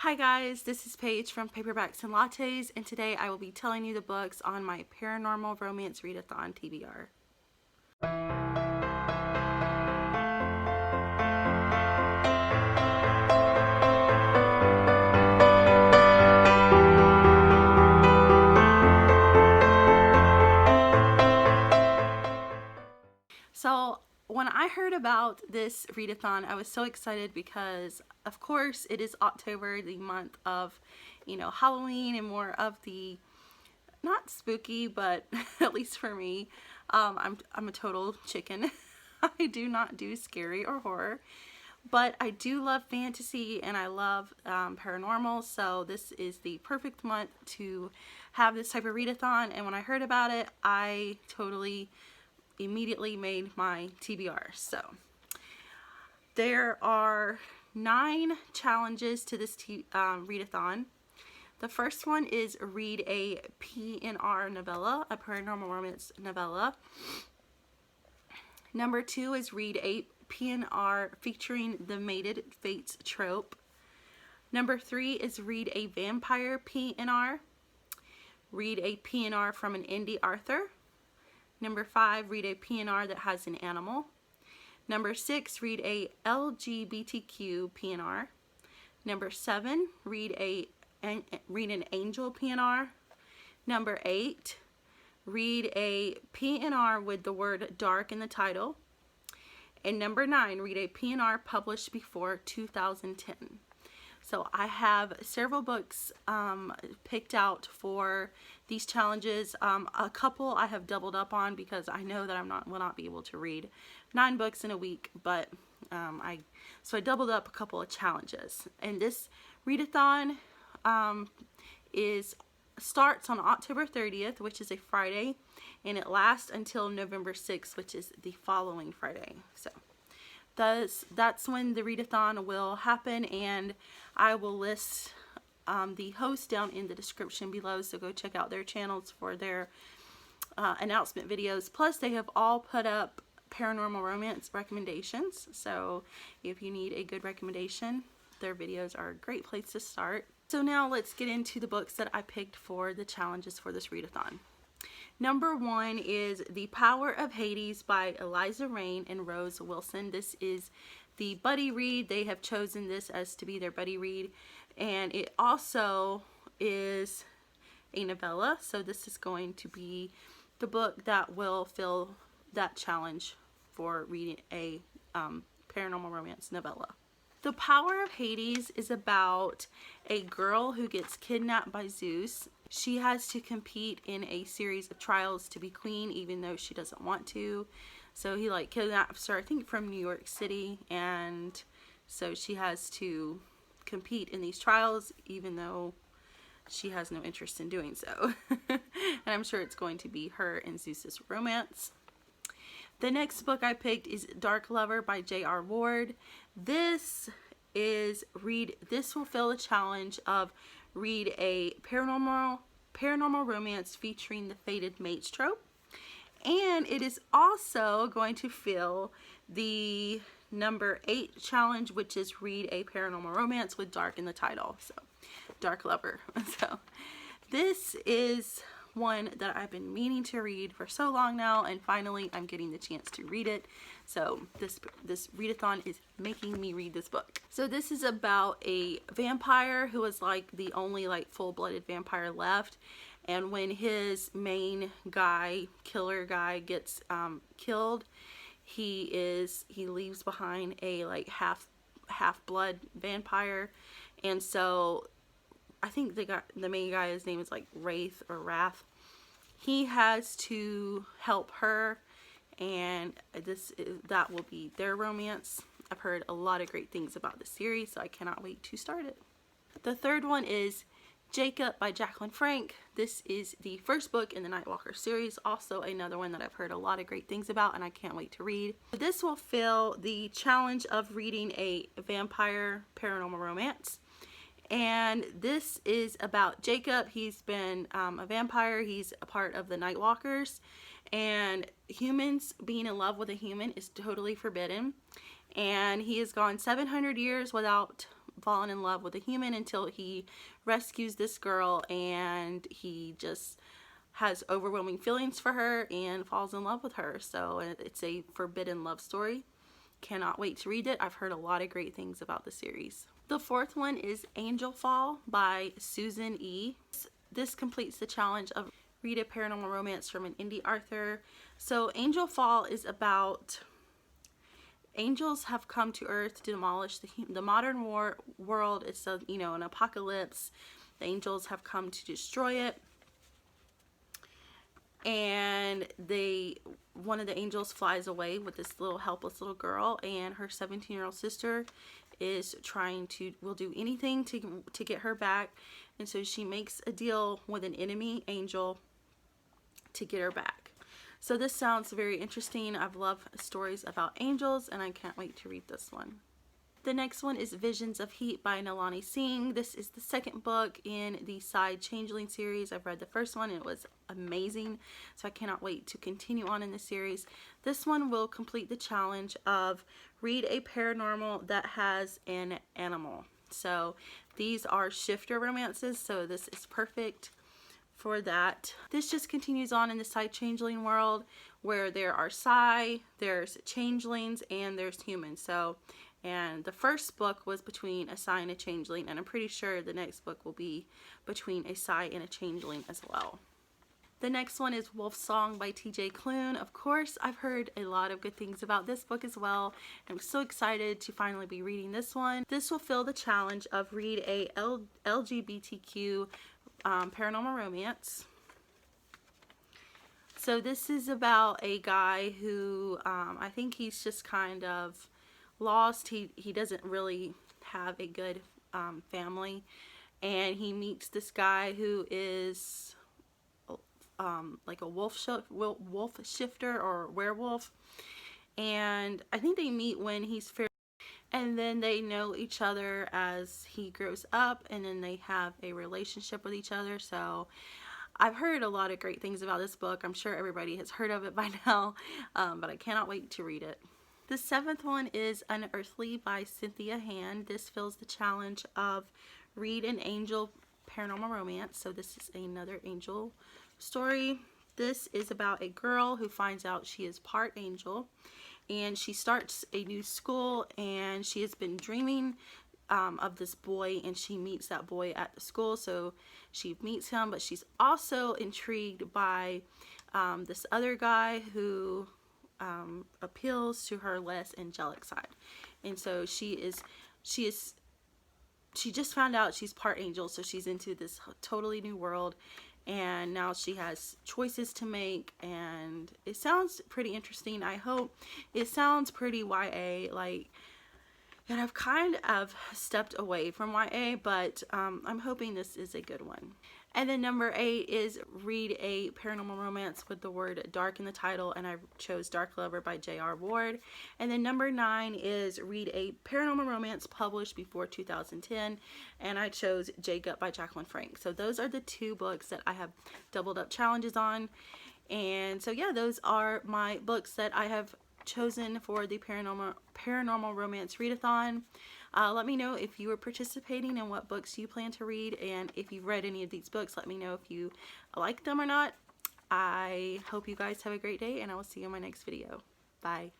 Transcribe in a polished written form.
Hi guys, this is Paige from Paperbacks and Lattes, and today I will be telling you the books on my Paranormal Romance Readathon TBR. So when I heard about this readathon, I was so excited because, of course, it is October, the month of, Halloween and more of the, not spooky, but at least for me, I'm a total chicken. I do not do scary or horror, but I do love fantasy and I love paranormal, so this is the perfect month to have this type of readathon. And when I heard about it, I totally immediately made my TBR. So there are 9 challenges to this readathon. The first one is read a PNR novella, a paranormal romance novella. Number 2 is read a PNR featuring the mated fates trope. Number 3 is read a vampire PNR. Read a PNR from an indie author. Number 5, read a PNR that has an animal. Number 6, read a LGBTQ PNR. Number 7, read an angel PNR. Number 8, read a PNR with the word dark in the title. And number 9, read a PNR published before 2010. So I have several books picked out for these challenges. A couple I have doubled up on because I know that will not be able to read 9 books in a week, but I doubled up a couple of challenges. And this readathon starts on October 30th, which is a Friday, and it lasts until November 6th, which is the following Friday. So that's when the readathon will happen, and I will list the host down in the description below, so go check out their channels for their announcement videos. Plus they have all put up paranormal romance recommendations, so if you need a good recommendation, their videos are a great place to start. So now let's get into the books that I picked for the challenges for this readathon. Number 1 is The Power of Hades by Eliza Rein and Rose Wilson. This is the buddy read. They have chosen this as to be their buddy read, and it also is a novella, so this is going to be the book that will fill that challenge for reading a paranormal romance novella. The Power of Hades is about a girl who gets kidnapped by Zeus. She has to compete in a series of trials to be queen, even though she doesn't want to. So he kidnaps her, I think, from New York City, and so she has to compete in these trials, even though she has no interest in doing so. And I'm sure it's going to be her and Zeus's romance. The next book I picked is Dark Lover by J.R. Ward. This will fill the challenge of read a paranormal romance featuring the fated mates trope. And it is also going to fill the number 8 challenge, which is read a paranormal romance with dark in the title. So, Dark Lover. So, this is one that I've been meaning to read for so long now, and finally I'm getting the chance to read it. So this readathon is making me read this book. So this is about a vampire who is the only full-blooded vampire left, and when his main killer guy gets killed, he leaves behind a half-blood vampire. And so I think the main guy, his name is Wrath. He has to help her, and that will be their romance. I've heard a lot of great things about this series, so I cannot wait to start it. The third one is Jacob by Jacqueline Frank. This is the first book in the Nightwalker series, also another one that I've heard a lot of great things about, and I can't wait to read. This will fill the challenge of reading a vampire paranormal romance. And this is about Jacob. He's been a vampire. He's a part of the Nightwalkers. And humans being in love with a human is totally forbidden. And he has gone 700 years without fallen in love with a human until he rescues this girl, and he just has overwhelming feelings for her and falls in love with her. So it's a forbidden love story. Cannot wait to read it. I've heard a lot of great things about the series. The fourth one is Angel Fall by Susan E. This completes the challenge of read a paranormal romance from an indie author. So Angel Fall is about angels have come to Earth to demolish the modern world. It's a, you know, an apocalypse. The angels have come to destroy it. And one of the angels flies away with this little helpless little girl, and her 17-year-old sister is will do anything to get her back. And so she makes a deal with an enemy angel to get her back. So this sounds very interesting. I've loved stories about angels, and I can't wait to read this one. The next one is Visions of Heat by Nalani Singh. This is the second book in the Side Changeling series. I've read the first one and it was amazing, so I cannot wait to continue on in the series. This one will complete the challenge of read a paranormal that has an animal. So these are shifter romances, so this is perfect for that. This just continues on in the Side Changeling world, where there are there's changelings, and there's humans. And the first book was between a Psy and a changeling, and I'm pretty sure the next book will be between a Psy and a changeling as well. The next one is Wolf Song by TJ Klune. Of course, I've heard a lot of good things about this book as well. I'm so excited to finally be reading this one. This will fill the challenge of read a LGBTQ paranormal romance. So this is about a guy who I think he's just kind of lost. He doesn't really have a good family, and he meets this guy who is like a wolf shifter or werewolf, and I think they meet when he's fair, and then they know each other as he grows up, and then they have a relationship with each other. So I've heard a lot of great things about this book. I'm sure everybody has heard of it by now, but I cannot wait to read it. The seventh one is Unearthly by Cynthia Hand. This fills the challenge of read an angel paranormal romance. So this is another angel story. This is about a girl who finds out she is part angel, and she starts a new school, and she has been dreaming of this boy, and she meets that boy at the school. So she meets him, but she's also intrigued by this other guy who appeals to her less angelic side. And so she just found out she's part angel, so she's into this totally new world, and now she has choices to make, and it sounds pretty interesting. I hope it sounds pretty YA, like, and I've kind of stepped away from YA, but I'm hoping this is a good one. And then number 8 is read a paranormal romance with the word dark in the title, and I chose Dark Lover by J.R. Ward. And then number 9 is read a paranormal romance published before 2010, and I chose Jacob by Jacqueline Frank. So those are the 2 books that I have doubled up challenges on. And so yeah, those are my books that I have chosen for the paranormal romance readathon. Let me know if you are participating and what books you plan to read, and if you've read any of these books, let me know if you like them or not. I hope you guys have a great day, and I will see you in my next video. Bye.